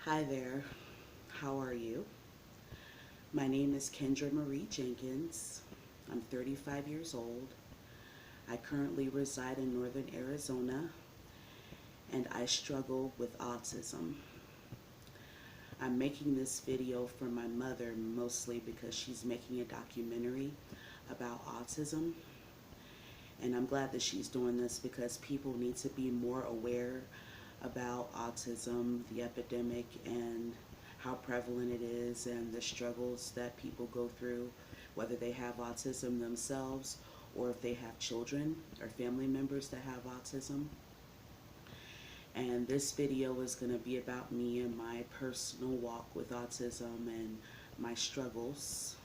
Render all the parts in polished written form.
Hi there, how are you? My name is Kendra Marie Jenkins. I'm 35 years old. I currently reside in northern Arizona and I struggle with autism. I'm making this video for my mother mostly because she's making a documentary about autism. And I'm glad that she's doing this because people need to be more aware about autism, the epidemic, and how prevalent it is and the struggles that people go through, whether they have autism themselves or if they have children or family members that have autism. And this video is going to be about me and my personal walk with autism and my struggles.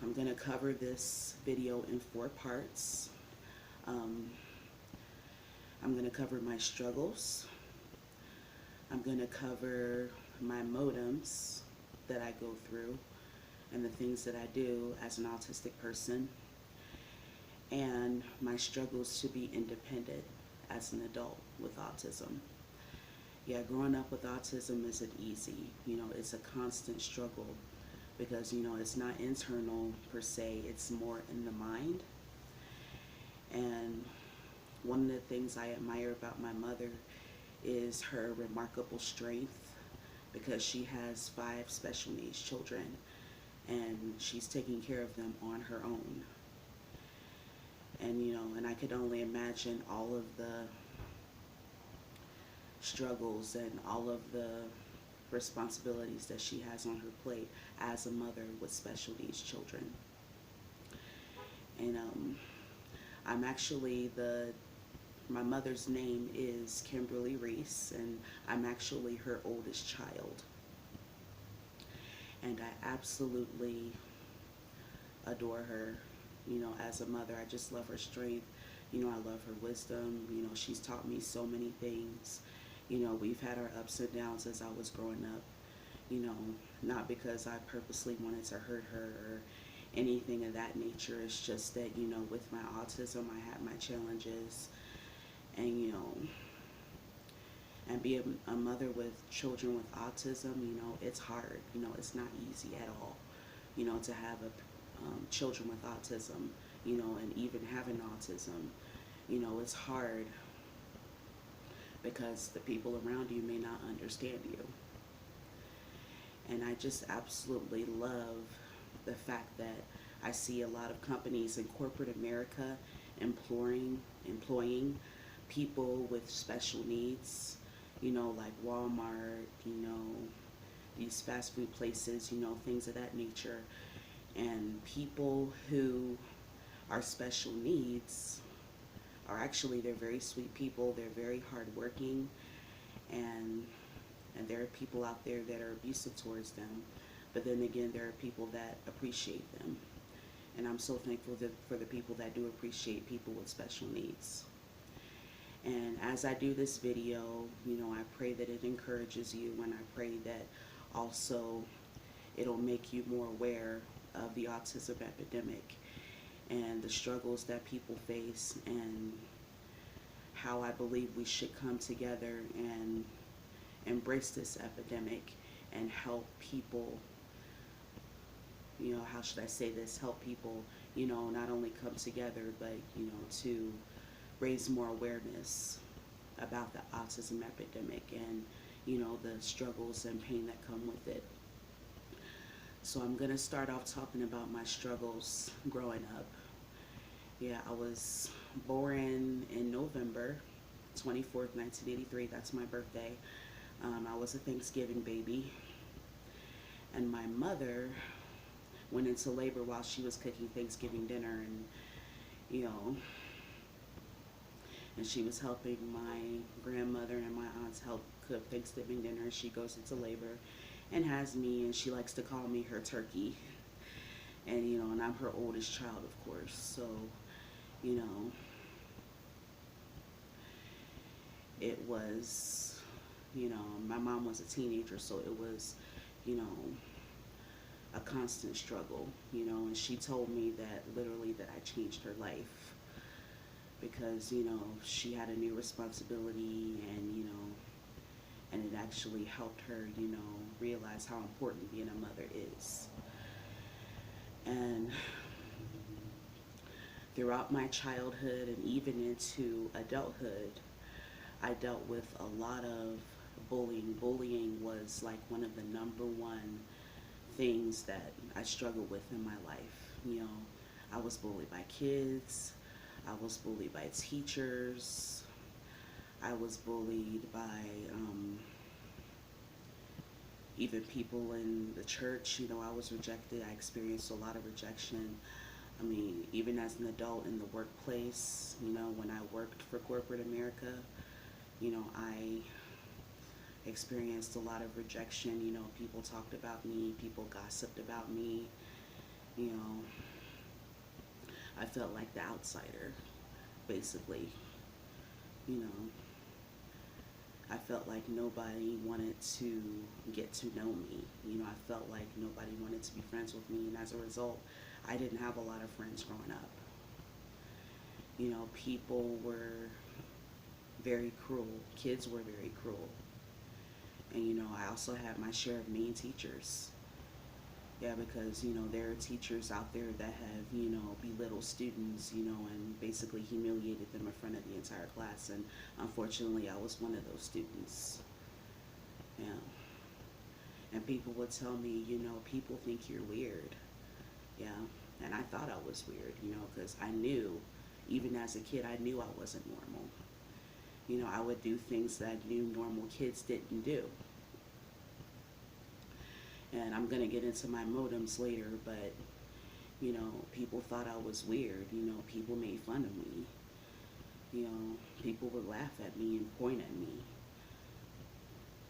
I'm going to cover this video in 4 parts. Um, I'm going to cover my struggles. I'm going to cover my modems that I go through and the things that I do as an autistic person, and my struggles to be independent as an adult with autism. Yeah, growing up with autism isn't easy. It's a constant struggle because, it's not internal per se, it's more in the mind. And one of the things I admire about my mother is her remarkable strength because she has 5 special needs children and she's taking care of them on her own. And I could only imagine all of the struggles and all of the responsibilities that she has on her plate as a mother with special needs children. And I'm actually my mother's name is Kimberly Reese, and I'm actually her oldest child. And I absolutely adore her, as a mother. I just love her strength. I love her wisdom. She's taught me so many things. We've had our ups and downs as I was growing up, not because I purposely wanted to hurt her or anything of that nature. It's just that, with my autism, I had my challenges. And, and being a mother with children with autism, it's hard. It's not easy at all, to have children with autism, and even having autism. It's hard because the people around you may not understand you. And I just absolutely love the fact that I see a lot of companies in corporate America employing people with special needs, like Walmart, these fast food places, things of that nature. And people who are special needs are actually, they're very sweet people, they're very hardworking, and there are people out there that are abusive towards them. But then again, there are people that appreciate them. And I'm so thankful for the people that do appreciate people with special needs. And as I do this video, I pray that it encourages you, and I pray that also it'll make you more aware of the autism epidemic and the struggles that people face, and how I believe we should come together and embrace this epidemic and help people, how should I say this, help people, not only come together, but, to raise more awareness about the autism epidemic and, the struggles and pain that come with it. So I'm going to start off talking about my struggles growing up. Yeah, I was born in November 24th, 1983. That's my birthday. I was a Thanksgiving baby. And my mother went into labor while she was cooking Thanksgiving dinner, and, and she was helping my grandmother and my aunts help cook Thanksgiving dinner. She goes into labor and has me, and she likes to call me her turkey. And, and I'm her oldest child, of course. So, it was, my mom was a teenager, so it was, a constant struggle, and she told me that literally that I changed her life because, she had a new responsibility, and, and it actually helped her, realize how important being a mother is. And throughout my childhood and even into adulthood, I dealt with a lot of bullying. Bullying was like one of the number one things that I struggled with in my life. I was bullied by kids, I was bullied by teachers, I was bullied by even people in the church. I was rejected. I experienced a lot of rejection. I mean, even as an adult in the workplace, when I worked for corporate America, I experienced a lot of rejection. People talked about me, people gossiped about me. You know, I felt like the outsider, basically. You know, I felt like nobody wanted to get to know me. I felt like nobody wanted to be friends with me, and as a result, I didn't have a lot of friends growing up. People were very cruel. Kids were very cruel. And, I also had my share of mean teachers. Yeah, because, there are teachers out there that have, belittled students, and basically humiliated them in front of the entire class. And unfortunately, I was one of those students. Yeah. And people would tell me, people think you're weird. Yeah. And I thought I was weird, because I knew, even as a kid, I knew I wasn't normal. I would do things that I knew normal kids didn't do. And I'm going to get into my motives later, but, people thought I was weird. People made fun of me. People would laugh at me and point at me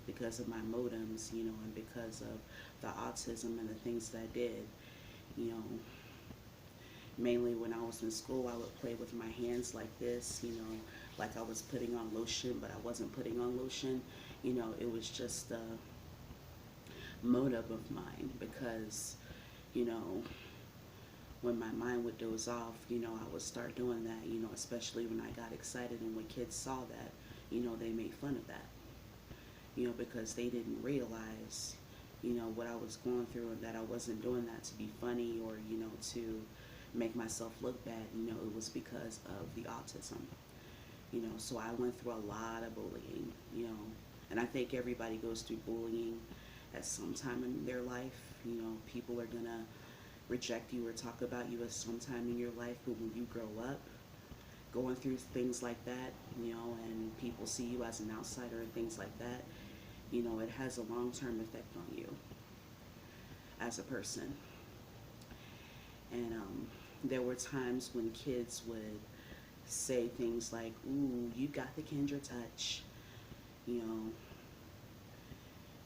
because of my motives, and because of the autism and the things that I did. You know, Mainly when I was in school, I would play with my hands like this, like I was putting on lotion, but I wasn't putting on lotion. It was just a motive of mine because, you know, when my mind would doze off, I would start doing that, especially when I got excited, and when kids saw that, they made fun of that, because they didn't realize, what I was going through, and that I wasn't doing that to be funny or, to make myself look bad. It was because of the autism. So I went through a lot of bullying, and I think everybody goes through bullying at some time in their life. People are gonna reject you or talk about you at some time in your life, but when you grow up, going through things like that, and people see you as an outsider and things like that, it has a long-term effect on you as a person. And there were times when kids would say things like, "Ooh, you got the Kendra touch," you know,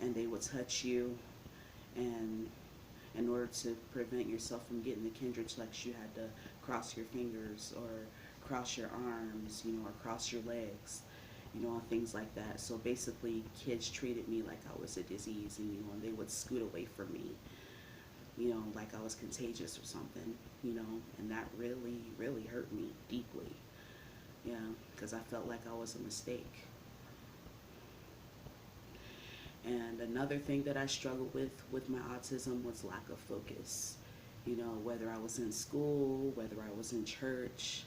and they would touch you, and in order to prevent yourself from getting the Kendra touch, you had to cross your fingers or cross your arms, or cross your legs, and things like that. So basically, kids treated me like I was a disease, and they would scoot away from me, like I was contagious or something, and that really, really hurt me deeply. Yeah, because I felt like I was a mistake. And another thing that I struggled with my autism was lack of focus. Whether I was in school, whether I was in church,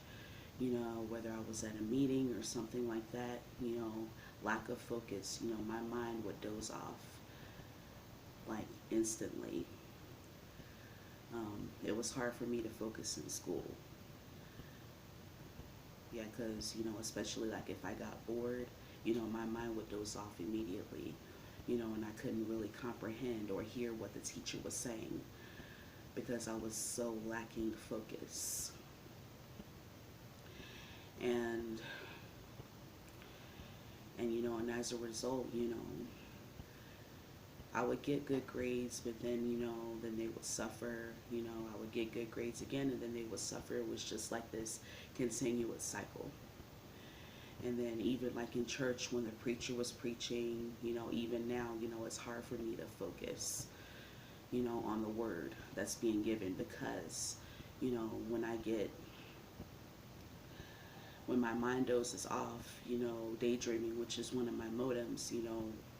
whether I was at a meeting or something like that, lack of focus, my mind would doze off like instantly. It was hard for me to focus in school. Yeah, because, especially like if I got bored, my mind would doze off immediately, and I couldn't really comprehend or hear what the teacher was saying because I was so lacking focus. And, and as a result, I would get good grades, but then, then they would suffer. I would get good grades again, and then they would suffer. It was just like this continuous cycle. And then even like in church when the preacher was preaching, even now, it's hard for me to focus, on the word that's being given because, when I when my mind dozes off, daydreaming, which is one of my modems,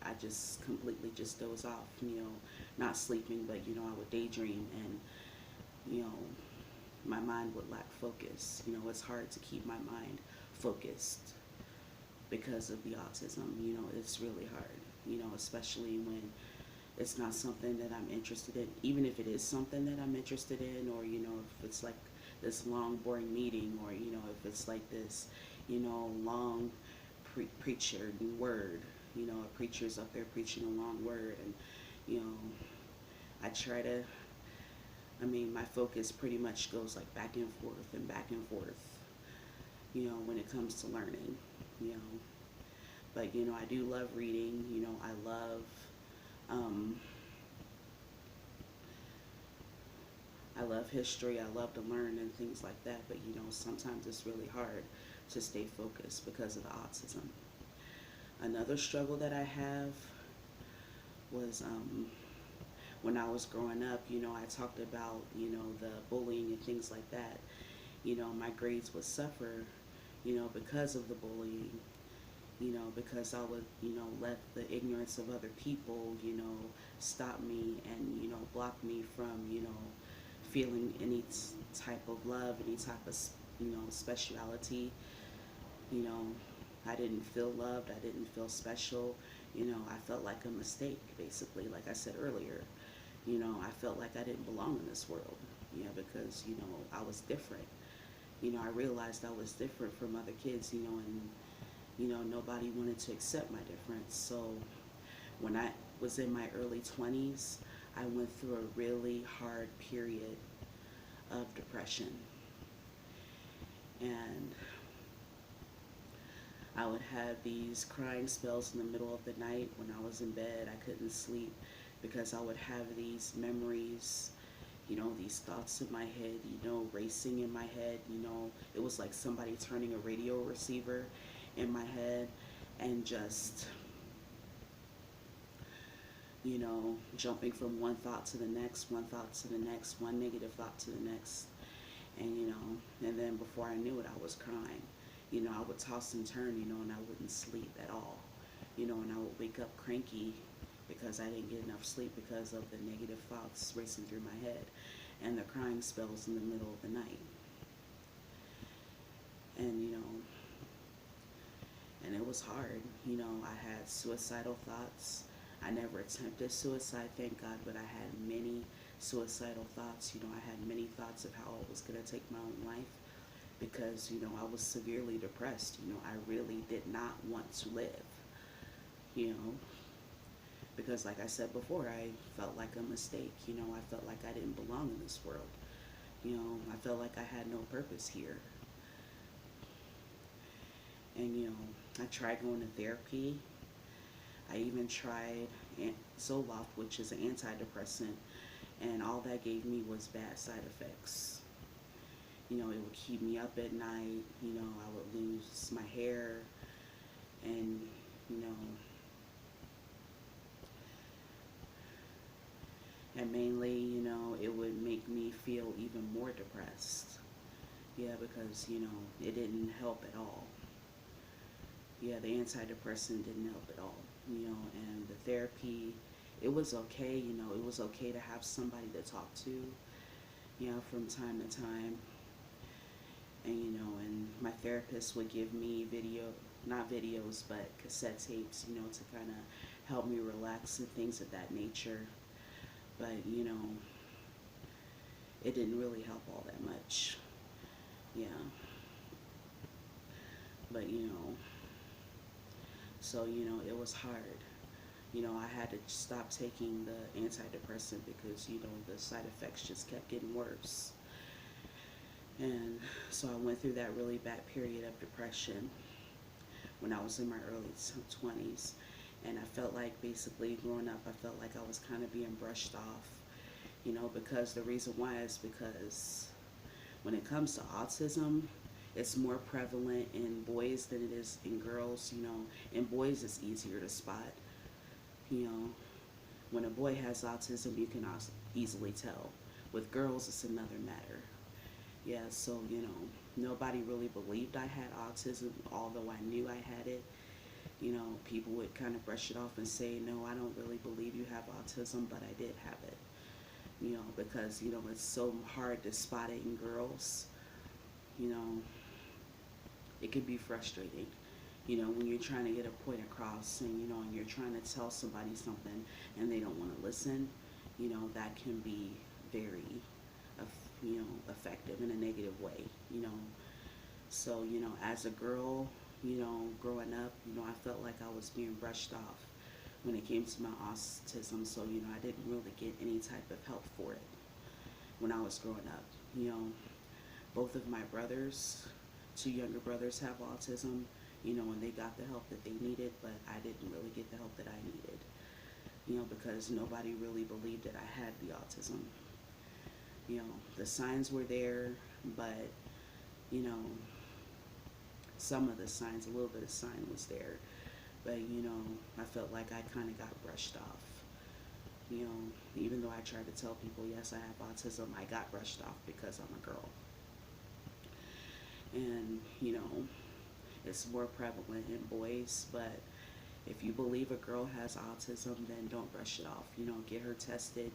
I just completely just doze off, not sleeping, but, I would daydream, and, you know, my mind would lack focus. It's hard to keep my mind focused because of the autism. It's really hard, especially when it's not something that I'm interested in. Even if it is something that I'm interested in, or, if it's like this long, boring meeting, or, if it's like this, long preacher word, a preacher's up there preaching a long word, and, I try to, my focus pretty much goes like back and forth and back and forth, when it comes to learning, you know. But, I do love reading, um, I love history, I love to learn and things like that, but, sometimes it's really hard to stay focused because of the autism. Another struggle that I have was, when I was growing up, I talked about, the bullying and things like that. My grades would suffer, because of the bullying, because I would, let the ignorance of other people, stop me and, block me from, feeling any type of love, any type of, speciality. You know, I didn't feel loved, I didn't feel special. I felt like a mistake, basically, like I said earlier. I felt like I didn't belong in this world, because, I was different. I realized I was different from other kids, and, nobody wanted to accept my difference. So when I was in my early 20s, I went through a really hard period of depression. And I would have these crying spells in the middle of the night when I was in bed. I couldn't sleep because I would have these memories, these thoughts in my head, racing in my head. It was like somebody turning a radio receiver in my head, and just, jumping from one thought to the next, one thought to the next, one negative thought to the next. And, and then before I knew it, I was crying. I would toss and turn, and I wouldn't sleep at all. And I would wake up cranky because I didn't get enough sleep because of the negative thoughts racing through my head and the crying spells in the middle of the night. And, and it was hard. I had suicidal thoughts. I never attempted suicide, thank God, but I had many suicidal thoughts. I had many thoughts of how I was going to take my own life because, I was severely depressed. I really did not want to live, because like I said before, I felt like a mistake. I felt like I didn't belong in this world. I felt like I had no purpose here. And, I tried going to therapy. I even tried Zoloft, which is an antidepressant, and all that gave me was bad side effects. It would keep me up at night. I would lose my hair, and, and mainly, it would make me feel even more depressed. Yeah, because, it didn't help at all. Yeah, the antidepressant didn't help at all, and the therapy, it was okay, it was okay to have somebody to talk to, from time to time. And, and my therapist would give me not videos, but cassette tapes, to kind of help me relax and things of that nature. But, it didn't really help all that much. Yeah. But, so, it was hard. I had to stop taking the antidepressant because, the side effects just kept getting worse. And so I went through that really bad period of depression when I was in my early 20s. And I felt like basically growing up, I felt like I was kind of being brushed off, because the reason why is because when it comes to autism, it's more prevalent in boys than it is in girls. In boys it's easier to spot. When a boy has autism, you can easily tell. With girls, it's another matter. Yeah, so, Nobody really believed I had autism, although I knew I had it. People would kind of brush it off and say, no, I don't really believe you have autism, but I did have it. Because, it's so hard to spot it in girls. You know, it can be frustrating. When you're trying to get a point across and, and you're trying to tell somebody something and they don't want to listen, that can be very, effective in a negative way, So, as a girl, growing up, I felt like I was being brushed off when it came to my autism. So, I didn't really get any type of help for it when I was growing up. Both of my brothers, two younger brothers, have autism, and they got the help that they needed, but I didn't really get the help that I needed, because nobody really believed that I had the autism. The signs were there, but, you know, some of the signs, a little bit of sign was there, but, I felt like I kind of got brushed off. Even though I tried to tell people, yes, I have autism, I got brushed off because I'm a girl. And, it's more prevalent in boys, but if you believe a girl has autism, then don't brush it off. Get her tested,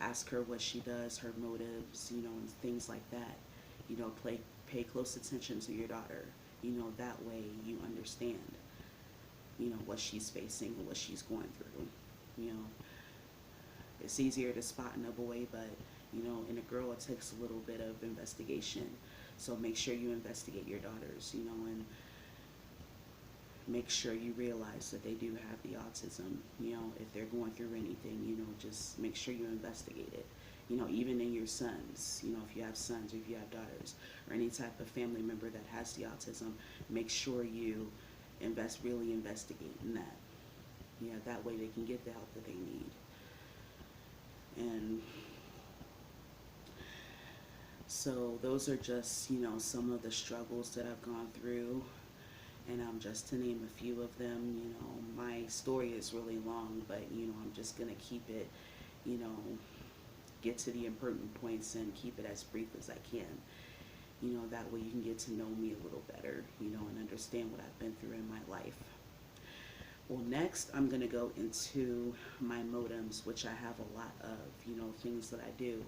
ask her what she does, her motives, and things like that. Pay close attention to your daughter. That way you understand, what she's facing and what she's going through. It's easier to spot in a boy, but, in a girl it takes a little bit of investigation. So make sure you investigate your daughters, and make sure you realize that they do have the autism. If they're going through anything, just make sure you investigate it. Even in your sons, if you have sons or if you have daughters or any type of family member that has the autism, make sure you really investigate in that. That way they can get the help that they need. And so those are just, some of the struggles that I've gone through. And just to name a few of them, my story is really long, but, I'm just going to keep it, get to the important points and keep it as brief as I can. That way you can get to know me a little better, and understand what I've been through in my life. Well, next I'm going to go into my modems, which I have a lot of, things that I do,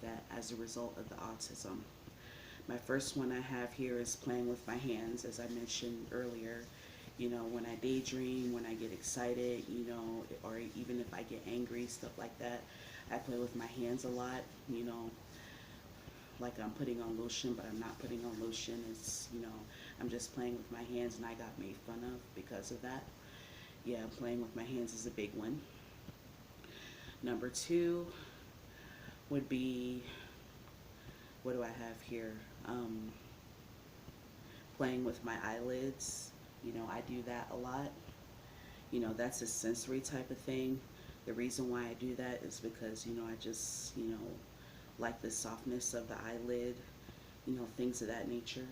that as a result of the autism. My first one I have here is playing with my hands, as I mentioned earlier. When I daydream, when I get excited, or even if I get angry, stuff like that, I play with my hands a lot, like I'm putting on lotion, but I'm not putting on lotion. It's, I'm just playing with my hands, and I got made fun of because of that. Yeah, playing with my hands is a big one. Number two would be, what do I have here? Playing with my eyelids. I do that a lot. That's a sensory type of thing. The reason why I do that is because, I just, like the softness of the eyelid, things of that nature.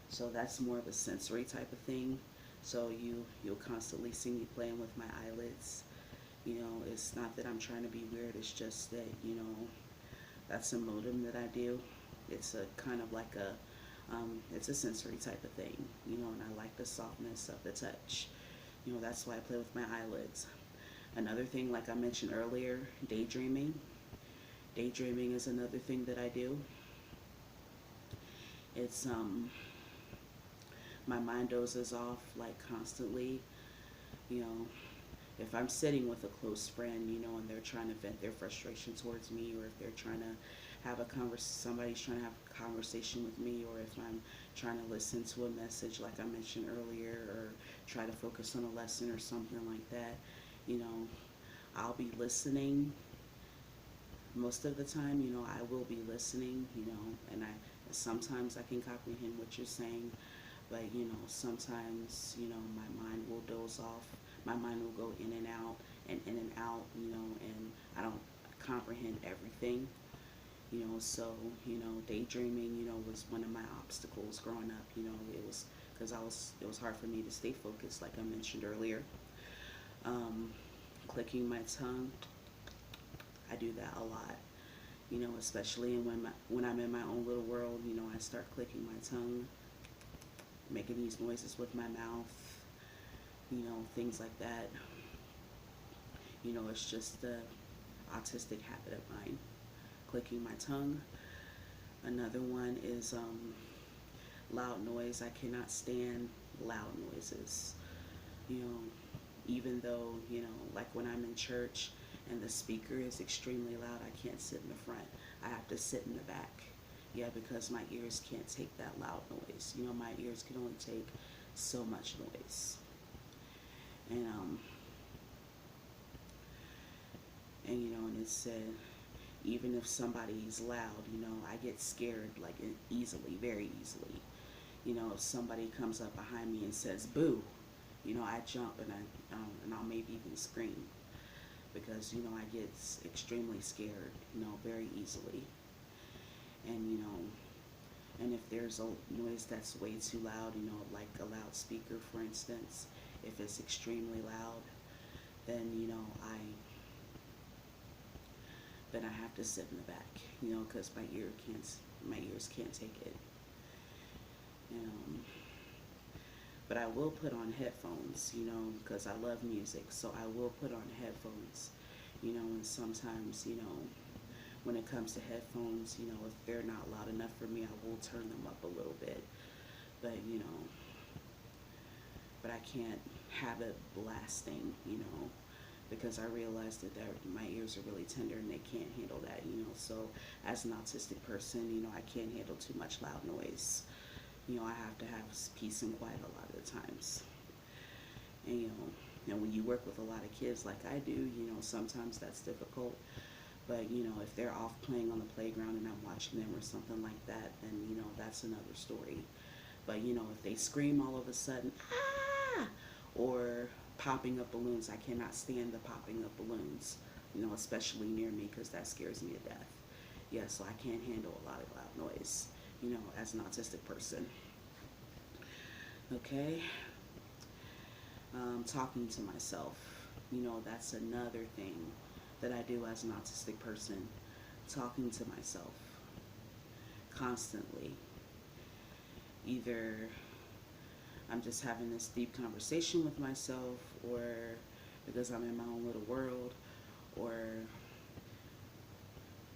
So that's more of a sensory type of thing. So you'll constantly see me playing with my eyelids. It's not that I'm trying to be weird, it's just that, that's a modem that I do. It's a kind of like it's a sensory type of thing, and I like the softness of the touch. That's why I play with my eyelids. Another thing, like I mentioned earlier, daydreaming. Daydreaming is another thing that I do. It's, my mind dozes off like constantly, if I'm sitting with a close friend, and they're trying to vent their frustration towards me, or if they're trying to have somebody's trying to have a conversation with me, or if I'm trying to listen to a message like I mentioned earlier, or try to focus on a lesson or something like that, I'll be listening. Most of the time, I will be listening, and sometimes I can comprehend what you're saying, but, sometimes, my mind will doze off. My mind will go in and out, and and I don't comprehend everything, so, daydreaming, was one of my obstacles growing up. It was because it was hard for me to stay focused, like I mentioned earlier. Clicking my tongue, I do that a lot. especially when I'm in my own little world. I start clicking my tongue, making these noises with my mouth, things like that. It's just a autistic habit of mine, clicking my tongue. Another one is loud noise. I cannot stand loud noises. You know, even though, like when I'm in church and the speaker is extremely loud, I can't sit in the front. I have to sit in the back. Yeah, because my ears can't take that loud noise. My ears can only take so much noise. And and it said, even if somebody's loud, I get scared like easily, very easily. If somebody comes up behind me and says boo, I jump and I'll maybe even scream because I get extremely scared, very easily. And and if there's a noise that's way too loud, like a loudspeaker, for instance, if it's extremely loud, then I have to sit in the back, because my ears can't take it. But I will put on headphones, because I love music, so I will put on headphones, and sometimes, when it comes to headphones, if they're not loud enough for me, I will turn them up a little bit, but, but I can't have it blasting, because I realized that my ears are really tender and they can't handle that, so as an autistic person, I can't handle too much loud noise. I have to have peace and quiet a lot of the times. And, and when you work with a lot of kids like I do, sometimes that's difficult. But, if they're off playing on the playground and I'm watching them or something like that, then, that's another story. But, if they scream all of a sudden, ah, or popping up balloons, I cannot stand the popping up balloons, especially near me, because that scares me to death. Yeah, so I can't handle a lot of loud noise, as an autistic person. Okay. Talking to myself, that's another thing that I do as an autistic person. Talking to myself constantly. Either I'm just having this deep conversation with myself, or because I'm in my own little world, or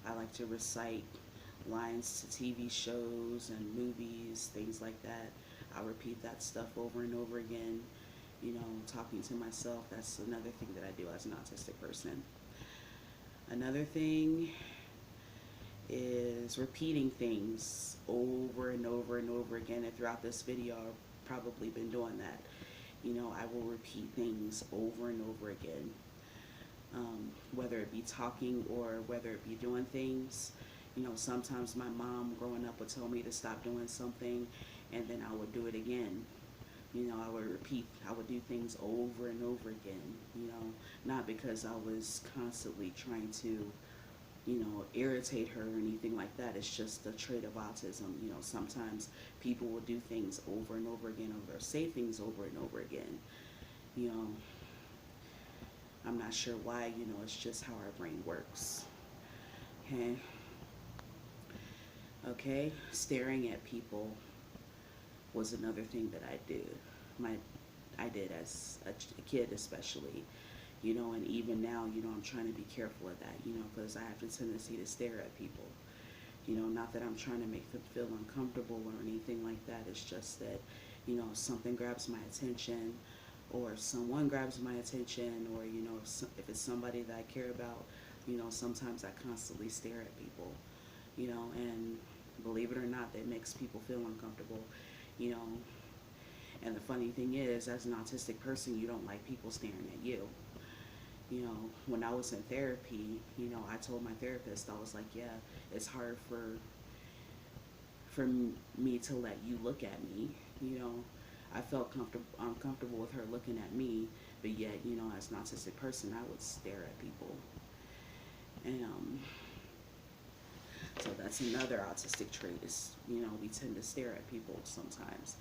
I like to recite lines to TV shows and movies, things like that. I'll repeat that stuff over and over again. Talking to myself, that's another thing that I do as an autistic person. Another thing is repeating things over and over and over again. And throughout this video, I've probably been doing that. I will repeat things over and over again. Whether it be talking or whether it be doing things. Sometimes my mom growing up would tell me to stop doing something, and then I would do it again. I would do things over and over again, not because I was constantly trying to, irritate her or anything like that. It's just a trait of autism. Sometimes people will do things over and over again, or say things over and over again. I'm not sure why, it's just how our brain works. Okay, staring at people was another thing that I did as a kid, especially, and even now, I'm trying to be careful of that, because I have the tendency to stare at people. Not that I'm trying to make them feel uncomfortable or anything like that. It's just that, if something grabs my attention, or someone grabs my attention, or, if it's somebody that I care about, sometimes I constantly stare at people, and believe it or not, that makes people feel uncomfortable, and the funny thing is, as an autistic person, you don't like people staring at you. When I was in therapy, I told my therapist, I was like, yeah, it's hard for me to let you look at me. I felt uncomfortable with her looking at me, but yet, as an autistic person, I would stare at people. And so that's another autistic trait is, we tend to stare at people sometimes.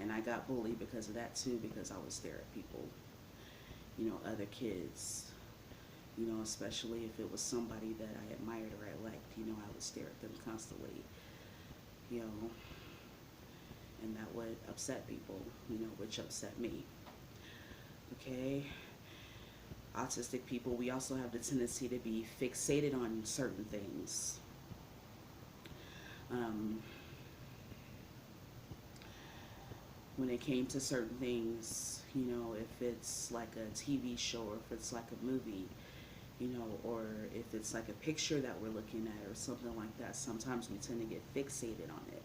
And I got bullied because of that too, because I would stare at people, other kids, especially if it was somebody that I admired or I liked, I would stare at them constantly, you know, and that would upset people, which upset me. Okay, autistic people, we also have the tendency to be fixated on certain things. Um, when it came to certain things, if it's like a TV show or if it's like a movie, or if it's like a picture that we're looking at or something like that, sometimes we tend to get fixated on it.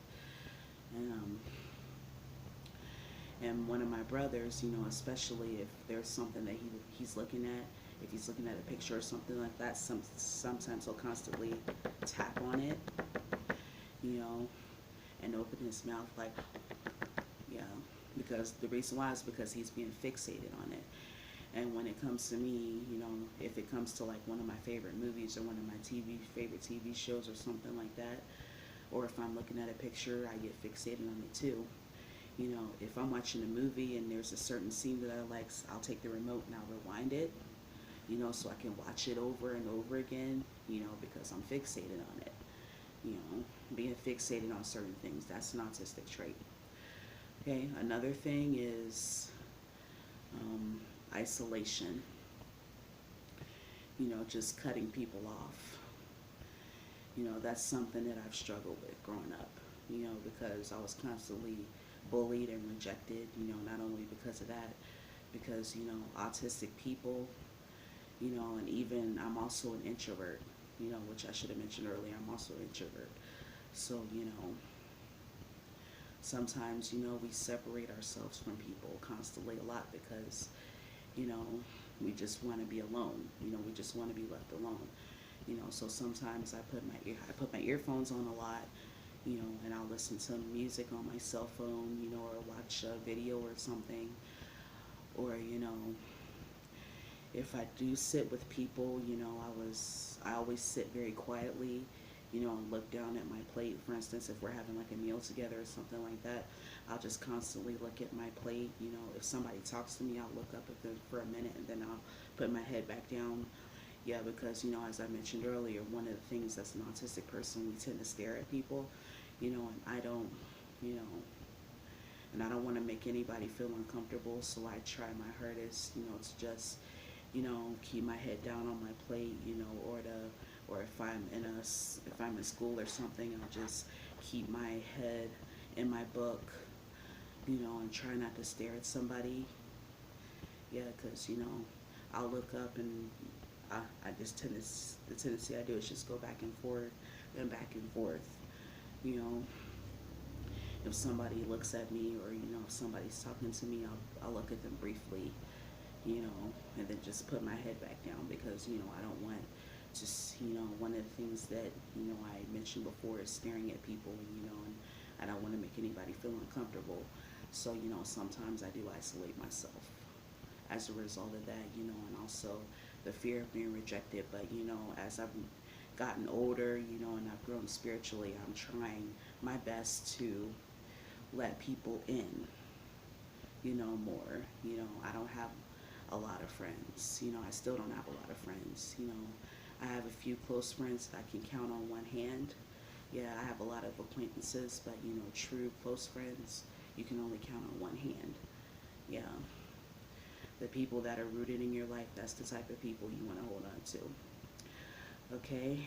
And one of my brothers, especially if there's something that he's looking at, if he's looking at a picture or something like that, sometimes he'll constantly tap on it, you know, and open his mouth like, yeah, because the reason why is because he's being fixated on it. And when it comes to me, if it comes to like one of my favorite movies or one of my favorite TV shows or something like that, or if I'm looking at a picture, I get fixated on it too. If I'm watching a movie and there's a certain scene that I like, I'll take the remote and I'll rewind it, so I can watch it over and over again, because I'm fixated on it. Being fixated on certain things, that's an autistic trait. Okay, another thing is isolation, just cutting people off. That's something that I've struggled with growing up, because I was constantly bullied and rejected, not only because of that, because, autistic people, and even I'm also an introvert, which I should have mentioned earlier. I'm also an introvert. So, sometimes, we separate ourselves from people constantly a lot because, you know, we just want to be alone. We just want to be left alone. So sometimes I put my earphones on a lot, and I'll listen to music on my cell phone, or watch a video or something. Or, if I do sit with people, I always sit very quietly, and look down at my plate. For instance, if we're having like a meal together or something like that, I'll just constantly look at my plate. If somebody talks to me, I'll look up at them for a minute and then I'll put my head back down. Yeah, because, as I mentioned earlier, one of the things as an autistic person, we tend to stare at people, and I don't, you know, and I don't want to make anybody feel uncomfortable, so I try my hardest, to just, keep my head down on my plate, or if I'm in school or something, I'll just keep my head in my book, and try not to stare at somebody. Yeah, because, I'll look up and I just the tendency I do is just go back and forth and back and forth. You know, if somebody looks at me or, if somebody's talking to me, I'll look at them briefly, and then just put my head back down because, I don't want just, one of the things that, I mentioned before is staring at people, and I don't want to make anybody feel uncomfortable. So, sometimes I do isolate myself as a result of that, and also the fear of being rejected. But, as I've gotten older, and I've grown spiritually, I'm trying my best to let people in, more. I don't have a lot of friends. I still don't have a lot of friends. I have a few close friends that I can count on one hand. Yeah, I have a lot of acquaintances, but, true close friends, you can only count on one hand. Yeah. The people that are rooted in your life, that's the type of people you want to hold on to. Okay?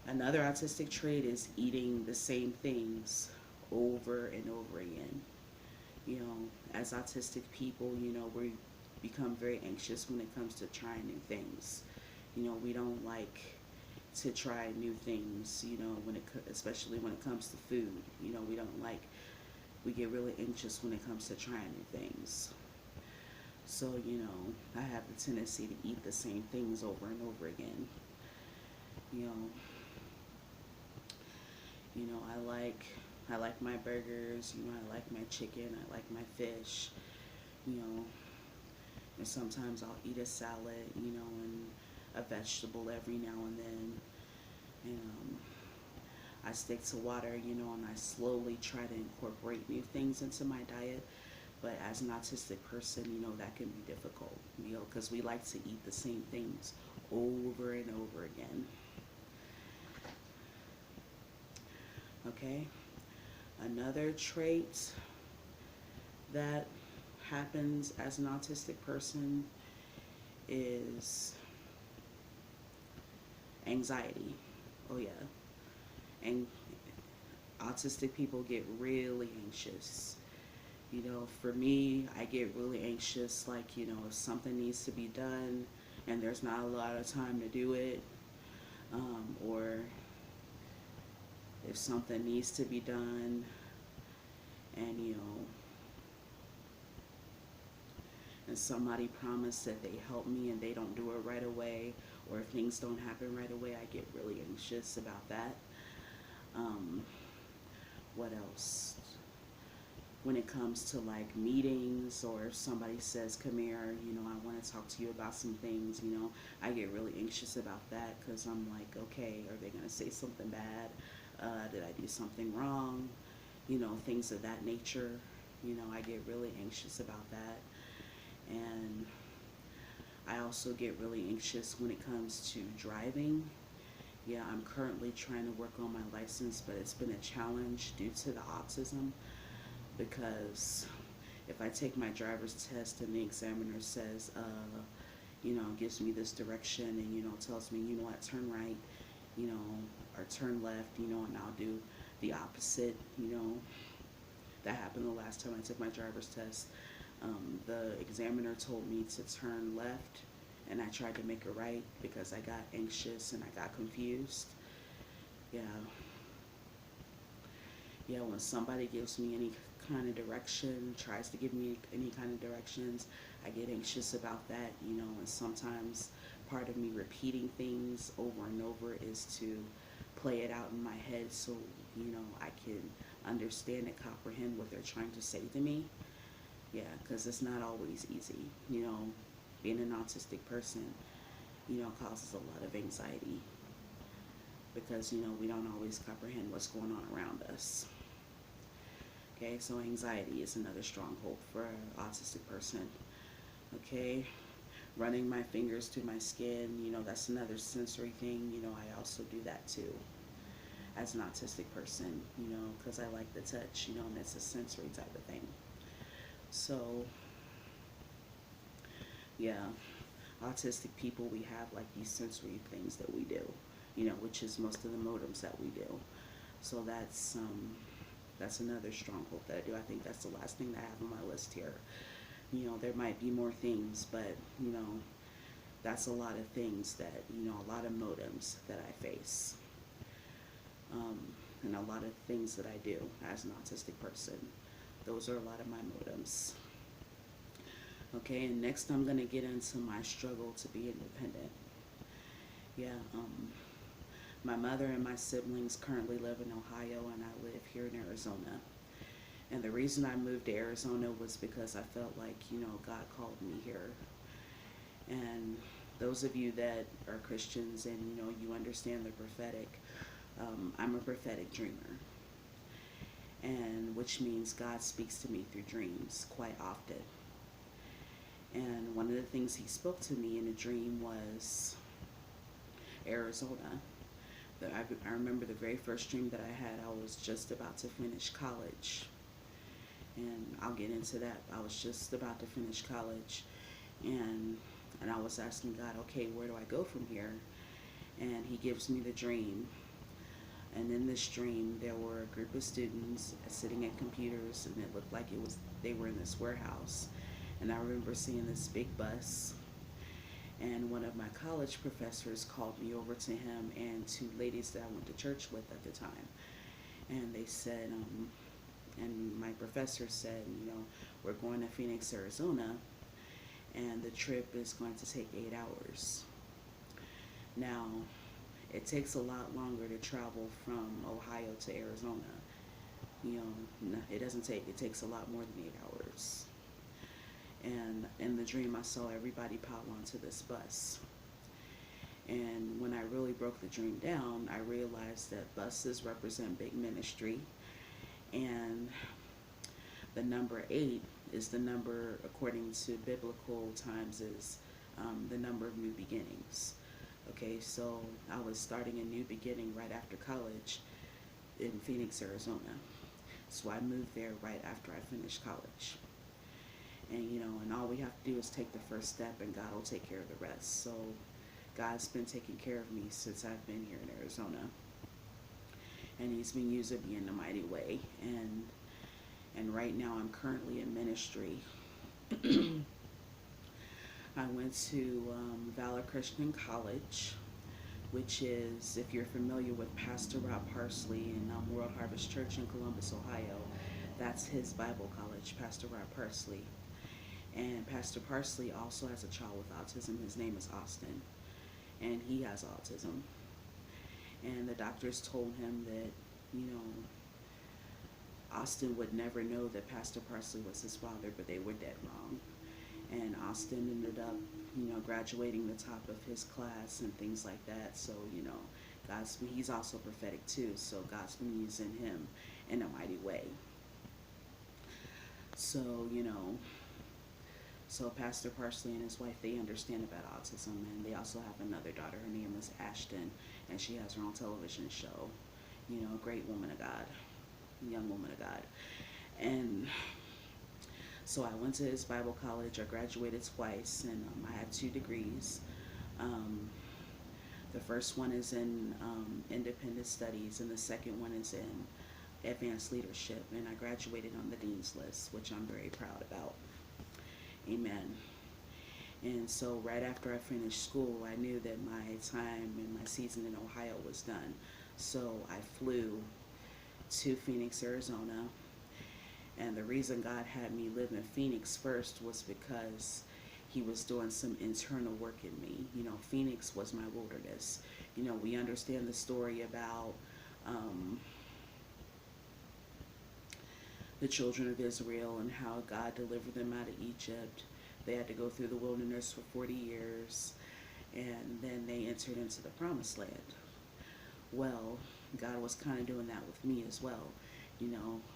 Another autistic trait is eating the same things over and over again. As autistic people, we become very anxious when it comes to trying new things. We don't like to try new things, especially when it comes to food. We get really anxious when it comes to trying new things. So, I have the tendency to eat the same things over and over again. You know, I like my burgers, I like my chicken, I like my fish, you know, and sometimes I'll eat a salad, and a vegetable every now and then. And I stick to water, and I slowly try to incorporate new things into my diet. But as an autistic person, that can be difficult, because we like to eat the same things over and over again. Okay? Another trait that happens as an autistic person is anxiety. Oh, yeah. And autistic people get really anxious. For me, I get really anxious, like, if something needs to be done and there's not a lot of time to do it, or if something needs to be done and, and somebody promised that they help me and they don't do it right away, or if things don't happen right away, I get really anxious about that. What else? When it comes to like meetings, or if somebody says, come here, I want to talk to you about some things, I get really anxious about that, because I'm like, okay, are they going to say something bad? Did I do something wrong? Things of that nature. I get really anxious about that. And I also get really anxious when it comes to driving. Yeah, I'm currently trying to work on my license, but it's been a challenge due to the autism, because if I take my driver's test and the examiner says, gives me this direction and, tells me, what, turn right, or turn left, and I'll do the opposite, that happened the last time I took my driver's test. The examiner told me to turn left, and I tried to make a right because I got anxious and I got confused. Yeah. Yeah, when somebody gives me any kind of direction, tries to give me any kind of directions, I get anxious about that, and sometimes part of me repeating things over and over is to play it out in my head so, I can understand and comprehend what they're trying to say to me. Yeah, because it's not always easy, being an autistic person, causes a lot of anxiety, because, we don't always comprehend what's going on around us. Okay, so anxiety is another stronghold for an autistic person. Okay, running my fingers through my skin, that's another sensory thing. I also do that too as an autistic person, because I like the touch, and it's a sensory type of thing. So, yeah, autistic people, we have like these sensory things that we do, which is most of the modems that we do. So that's another stronghold that I do. I think that's the last thing that I have on my list here. There might be more things, but, that's a lot of things that, a lot of modems that I face. And a lot of things that I do as an autistic person. Those are a lot of my modems. Okay, and next I'm going to get into my struggle to be independent. Yeah, my mother and my siblings currently live in Ohio, and I live here in Arizona. And the reason I moved to Arizona was because I felt like, God called me here. And those of you that are Christians and, you understand the prophetic, I'm a prophetic dreamer. And which means God speaks to me through dreams quite often. And one of the things he spoke to me in a dream was Arizona. I remember the very first dream that I had, I was just about to finish college. And I'll get into that. I was just about to finish college. And I was asking God, okay, where do I go from here? And he gives me the dream. And in this dream, there were a group of students sitting at computers, and it looked like they were in this warehouse. And I remember seeing this big bus, and one of my college professors called me over to him and two ladies that I went to church with at the time. And they said, and my professor said, we're going to Phoenix, Arizona, and the trip is going to take 8 hours. Now, it takes a lot longer to travel from Ohio to Arizona. It takes a lot more than 8 hours. And in the dream, I saw everybody pile onto this bus. And when I really broke the dream down, I realized that buses represent big ministry. And The number 8 is the number, according to biblical times, is the number of new beginnings. Okay, so I was starting a new beginning right after college in Phoenix, Arizona. So I moved there right after I finished college. And and all we have to do is take the first step, and God will take care of the rest. So God's been taking care of me since I've been here in Arizona, and He's been using me in a mighty way. And right now I'm currently in ministry. I went to Valor Christian College, which is, if you're familiar with Pastor Rob Parsley in World Harvest Church in Columbus, Ohio, that's his Bible college, Pastor Rob Parsley. And Pastor Parsley also has a child with autism. His name is Austin, and he has autism. And the doctors told him that, Austin would never know that Pastor Parsley was his father, but they were dead wrong. And Austin ended up, graduating the top of his class and things like that. So, he's also prophetic too. So God's been using him in a mighty way. So, so Pastor Parsley and his wife, they understand about autism, and they also have another daughter. Her name is Ashton, and she has her own television show. A great woman of God, young woman of God. And so I went to his Bible college. I graduated twice, and I have 2 degrees. The first one is in independent studies, and the second one is in advanced leadership. And I graduated on the dean's list, which I'm very proud about. Amen. And so right after I finished school, I knew that my time and my season in Ohio was done. So I flew to Phoenix, Arizona. And the reason God had me live in Phoenix first was because He was doing some internal work in me. Phoenix was my wilderness. We understand the story about the children of Israel and how God delivered them out of Egypt. They had to go through the wilderness for 40 years, and then they entered into the promised land. Well, God was kind of doing that with me as well.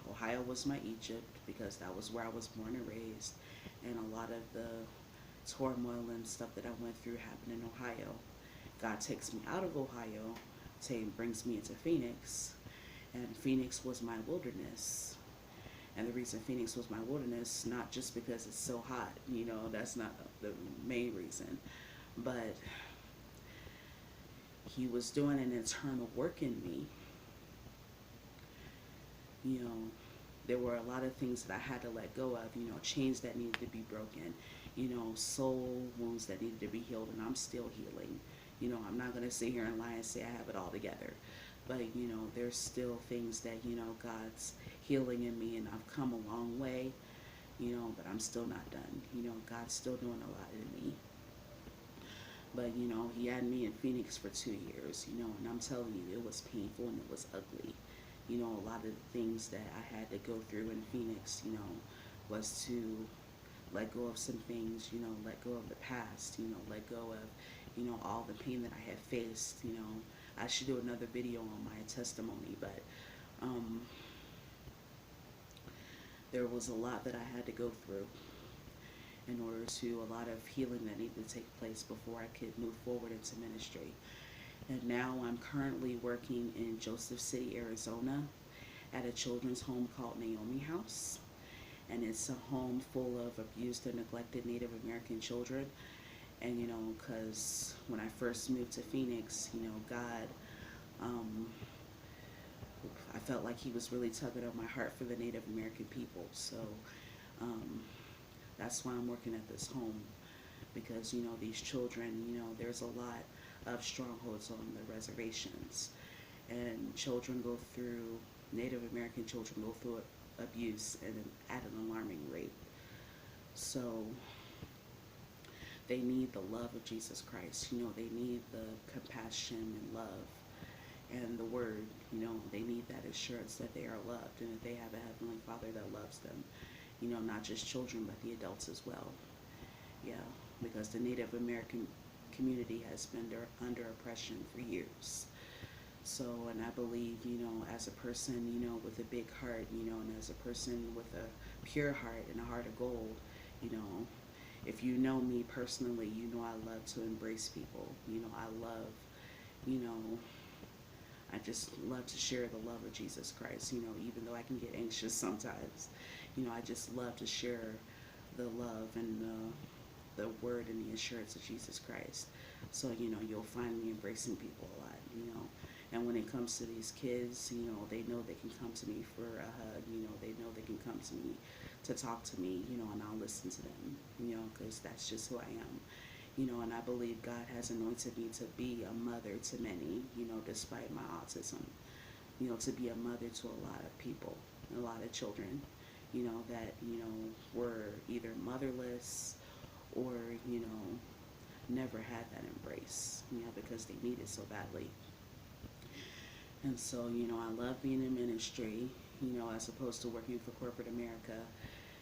Ohio was my Egypt because that was where I was born and raised, and a lot of the turmoil and stuff that I went through happened in Ohio. God takes me out of Ohio, brings me into Phoenix, and Phoenix was my wilderness. And the reason Phoenix was my wilderness, not just because it's so hot, that's not the main reason, but He was doing an internal work in me. There were a lot of things that I had to let go of, chains that needed to be broken, soul wounds that needed to be healed, and I'm still healing. I'm not going to sit here and lie and say I have it all together. But, there's still things that, God's healing in me, and I've come a long way, but I'm still not done. God's still doing a lot in me. But, He had me in Phoenix for 2 years, and I'm telling you, it was painful and it was ugly. A lot of the things that I had to go through in Phoenix, was to let go of some things, let go of the past, let go of, all the pain that I had faced. I should do another video on my testimony, but there was a lot that I had to go through in order to, a lot of healing that needed to take place before I could move forward into ministry. And now I'm currently working in Joseph City, Arizona at a children's home called Naomi House. And it's a home full of abused and neglected Native American children. And, because when I first moved to Phoenix, God, I felt like He was really tugging on my heart for the Native American people. So that's why I'm working at this home. Because, these children, there's a lot of strongholds on the reservations, and Native American children go through abuse at an alarming rate. So they need the love of Jesus Christ. They need the compassion and love and the word. They need that assurance that they are loved and that they have a Heavenly Father that loves them. Not just children, but the adults as well. Yeah, because the Native American community has been under oppression for years. So, and I believe, as a person, with a big heart, and as a person with a pure heart and a heart of gold. You know, if you know me personally, you know I love to embrace people. You know, I love, you know, I just love to share the love of Jesus Christ. You know, even though I can get anxious sometimes, you know, I just love to share the love and the word and the assurance of Jesus Christ. So, you know, you'll find me embracing people a lot, you know. And when it comes to these kids, you know, they know they can come to me for a hug, you know, they know they can come to me to talk to me, you know, and I'll listen to them, you know, because that's just who I am. You know, and I believe God has anointed me to be a mother to many, you know, despite my autism, you know, to be a mother to a lot of people, a lot of children, you know, that, you know, were either motherless or, you know, never had that embrace, you know, because they need it so badly. And so, you know, I love being in ministry, you know, as opposed to working for corporate America,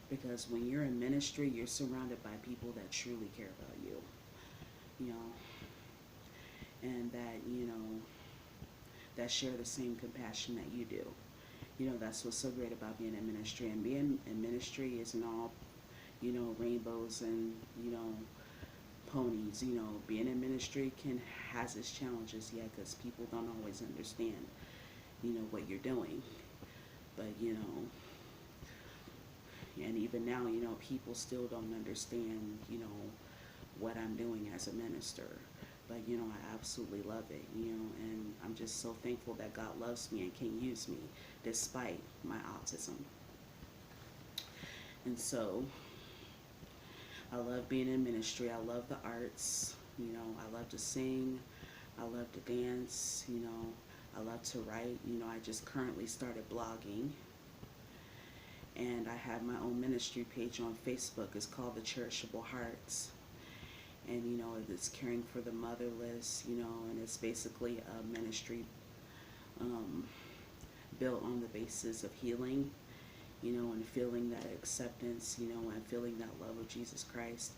because when you're in ministry, you're surrounded by people that truly care about you know, and that, you know, that share the same compassion that you do. You know, that's what's so great about being in ministry. And being in ministry isn't all, you know, rainbows and, you know, ponies. You know, being in ministry has its challenges, yeah, because people don't always understand, you know, what you're doing. But, you know, and even now, you know, people still don't understand, you know, what I'm doing as a minister. But, you know, I absolutely love it, you know, and I'm just so thankful that God loves me and can use me despite my autism. And so I love being in ministry. I love the arts. You know, I love to sing. I love to dance. You know, I love to write. You know, I just currently started blogging. And I have my own ministry page on Facebook. It's called The Cherishable Hearts. And, you know, it's caring for the motherless, you know, and it's basically a ministry um, built on the basis of healing, you know, and feeling that acceptance, you know, and feeling that love of Jesus Christ.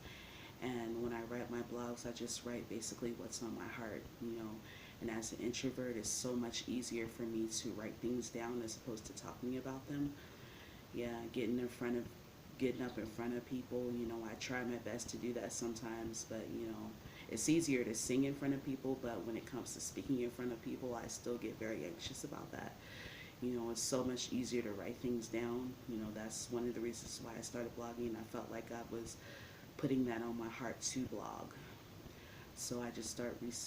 And when I write my blogs, I just write basically what's on my heart, you know. And as an introvert, it's so much easier for me to write things down as opposed to talking about them. Yeah, getting up in front of people, you know, I try my best to do that sometimes, but, you know, it's easier to sing in front of people, but when it comes to speaking in front of people, I still get very anxious about that. You know, it's so much easier to write things down. You know, that's one of the reasons why I started blogging. I felt like God was putting that on my heart to blog. So I just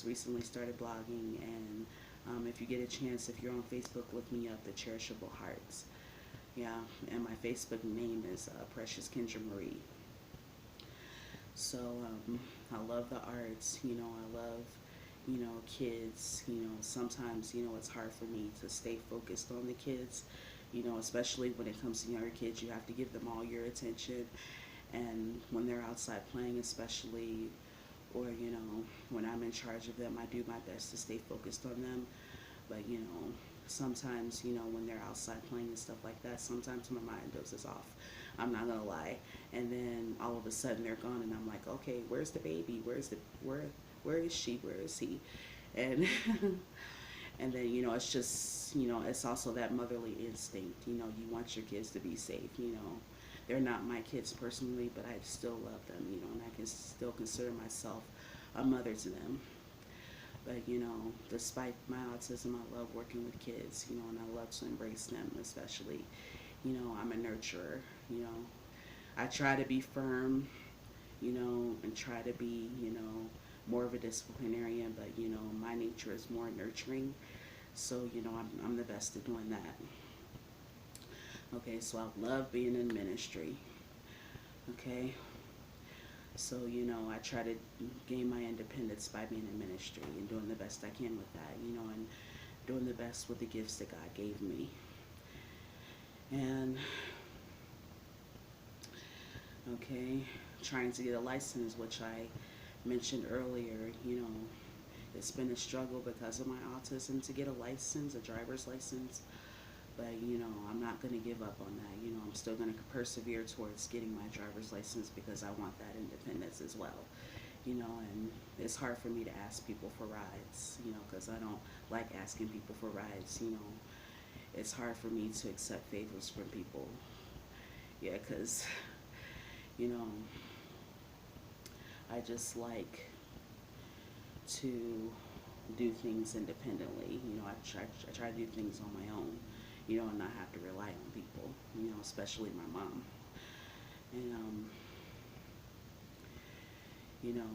recently started blogging, and if you get a chance, if you're on Facebook, look me up, The Cherishable Hearts. Yeah, and my Facebook name is Precious Kendra Marie. So I love the arts, you know, I love, you know, kids, you know, sometimes, you know, it's hard for me to stay focused on the kids, you know, especially when it comes to younger kids, you have to give them all your attention. And when they're outside playing, especially, or, you know, when I'm in charge of them, I do my best to stay focused on them. But, you know, sometimes, you know, when they're outside playing and stuff like that, sometimes my mind dozes off. I'm not gonna lie. And then all of a sudden they're gone, and I'm like, okay, where's the baby? Where is she? Where is he? And and then, you know, it's just, you know, it's also that motherly instinct. You know, you want your kids to be safe. You know, they're not my kids personally, but I still love them. You know, and I can still consider myself a mother to them. But, you know, despite my autism, I love working with kids, you know, and I love to embrace them, especially, you know, I'm a nurturer, you know. I try to be firm, you know, and try to be, you know, more of a disciplinarian, but, you know, my nature is more nurturing. So, you know, I'm the best at doing that. Okay, so I love being in ministry. Okay, so, you know, I try to gain my independence by being in ministry and doing the best I can with that, you know, and doing the best with the gifts that God gave me. And, okay, trying to get a license, which I mentioned earlier, you know, it's been a struggle because of my autism to get a license, a driver's license. But, you know, I'm not going to give up on that. You know, I'm still going to persevere towards getting my driver's license because I want that independence as well. You know, and it's hard for me to ask people for rides, you know, because I don't like asking people for rides, you know. It's hard for me to accept favors from people, Yeah, because, you know, I just like to do things independently. I try to do things on my own, and not have to rely on people, especially my mom. And, you know,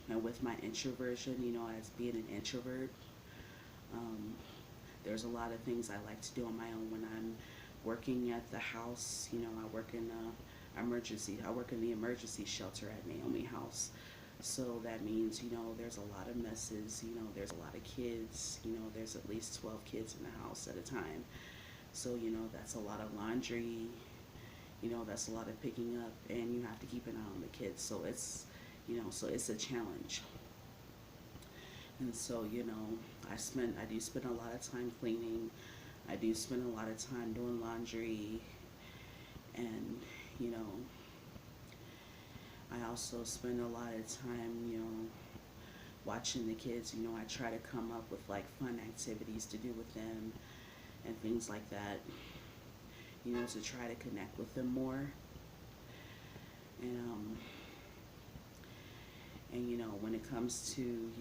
and with my introversion, as being an introvert, um, there's a lot of things I like to do on my own when I'm working at the house. I work in the emergency shelter at Naomi House. So that means, there's a lot of messes, there's a lot of kids, there's at least 12 kids in the house at a time. So, that's a lot of laundry, that's a lot of picking up, and you have to keep an eye on the kids. So it's a challenge. And so, I do spend a lot of time cleaning. I do spend a lot of time doing laundry, and, you know, I also spend a lot of time, watching the kids. I try to come up with like fun activities to do with them and things like that, to try to connect with them more. And when it comes to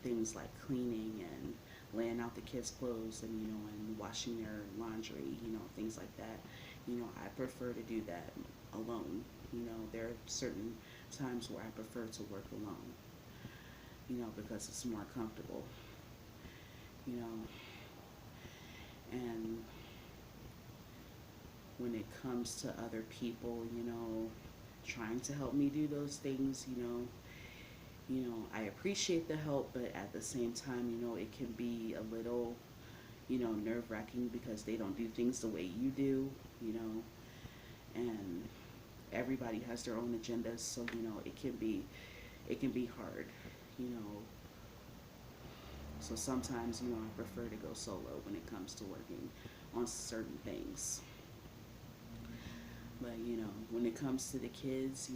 things like cleaning and laying out the kids' clothes and and washing their laundry, things like that, I prefer to do that alone. There are certain times where I prefer to work alone, because it's more comfortable, you know. And when it comes to other people, trying to help me do those things, I appreciate the help, but at the same time, it can be a little, nerve-wracking because they don't do things the way you do, and everybody has their own agendas, so, it can be hard, you know. So sometimes, I prefer to go solo when it comes to working on certain things. But, when it comes to the kids,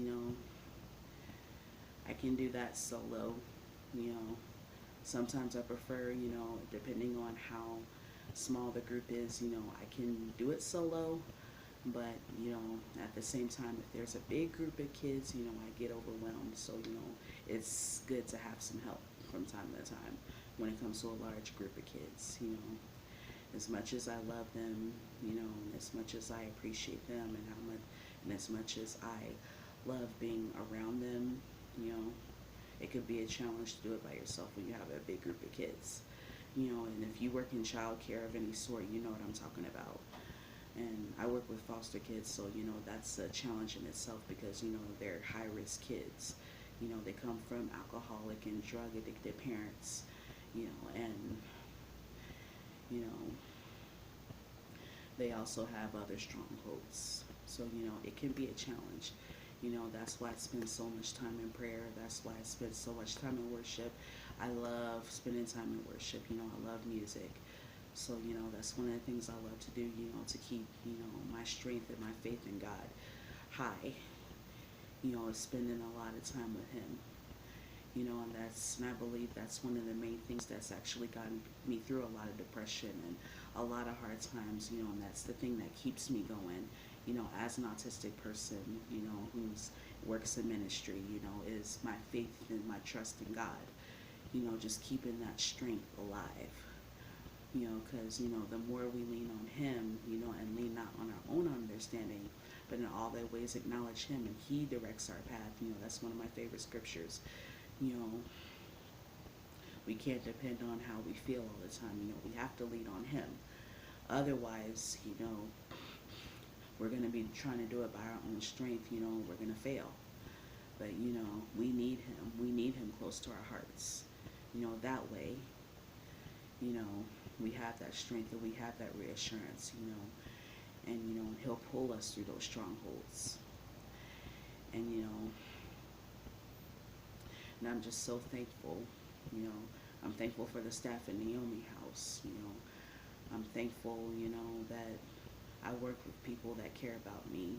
I can do that solo, you know. Sometimes I prefer, depending on how small the group is, I can do it solo. But, at the same time, if there's a big group of kids, I get overwhelmed. So, it's good to have some help from time to time when it comes to a large group of kids. As much as I love them, and as much as I appreciate them and as much as I love being around them, it could be a challenge to do it by yourself when you have a big group of kids. And if you work in child care of any sort, you know what I'm talking about. And I work with foster kids, so, that's a challenge in itself because, they're high-risk kids. They come from alcoholic and drug-addicted parents, and, you know, they also have other strongholds. So, it can be a challenge. That's why I spend so much time in prayer. That's why I spend so much time in worship. I love spending time in worship. I love music. So, that's one of the things I love to do, to keep, my strength and my faith in God high, is spending a lot of time with Him. And I believe that's one of the main things that's actually gotten me through a lot of depression and a lot of hard times, and that's the thing that keeps me going, as an autistic person, who's works in ministry, is my faith and my trust in God, just keeping that strength alive. Because, the more we lean on Him, and lean not on our own understanding, but in all their ways acknowledge Him and He directs our path. That's one of my favorite scriptures. We can't depend on how we feel all the time. We have to lean on Him. Otherwise, we're going to be trying to do it by our own strength, we're going to fail. But, we need Him. We need Him close to our hearts. That way, we have that strength and we have that reassurance, and, He'll pull us through those strongholds. And, and I'm just so thankful, I'm thankful for the staff in Naomi House, I'm thankful, that I work with people that care about me,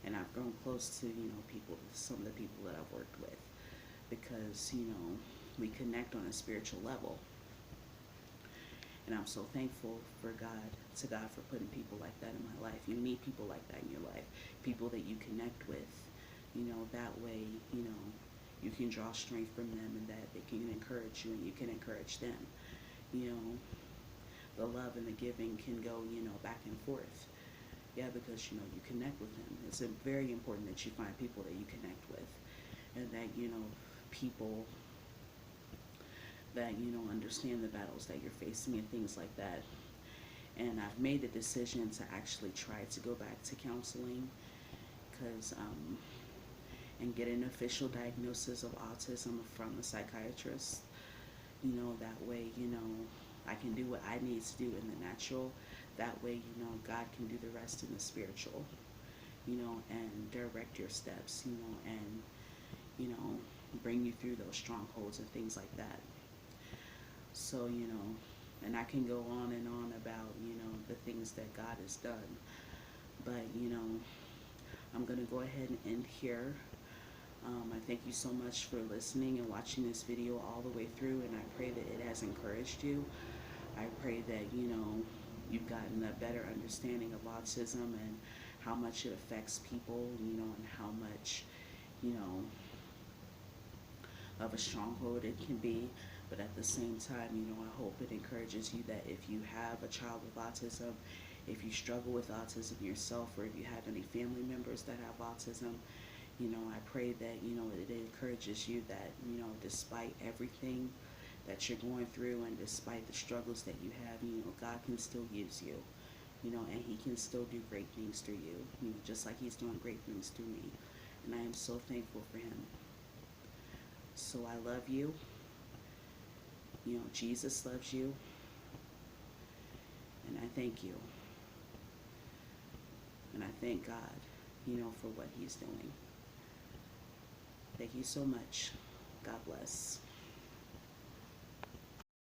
and I've grown close to, some of the people that I've worked with because, we connect on a spiritual level. And I'm so thankful to God for putting people like that in my life. You need people like that in your life, people that you connect with. That way, you can draw strength from them, and that they can encourage you and you can encourage them. You know, the love and the giving can go, back and forth. Yeah, because, you connect with them. It's very important that you find people that you connect with, and that, people that, understand the battles that you're facing and things like that. And I've made the decision to actually try to go back to counseling, because and get an official diagnosis of autism from a psychiatrist. That way, I can do what I need to do in the natural. That way, God can do the rest in the spiritual, and direct your steps, and, you know, bring you through those strongholds and things like that. So, and I can go on and on about, the things that God has done. But, I'm going to go ahead and end here. I thank you so much for listening and watching this video all the way through, and I pray that it has encouraged you. I pray that, you've gotten a better understanding of autism and how much it affects people, and how much, you know, of a stronghold it can be. But at the same time, I hope it encourages you that if you have a child with autism, if you struggle with autism yourself, or if you have any family members that have autism, I pray that, it encourages you that, despite everything that you're going through and despite the struggles that you have, God can still use you, and he can still do great things through you, just like he's doing great things through me. And I am so thankful for him. So I love you. Jesus loves you. And I thank you. And I thank God, for what he's doing. Thank you so much. God bless.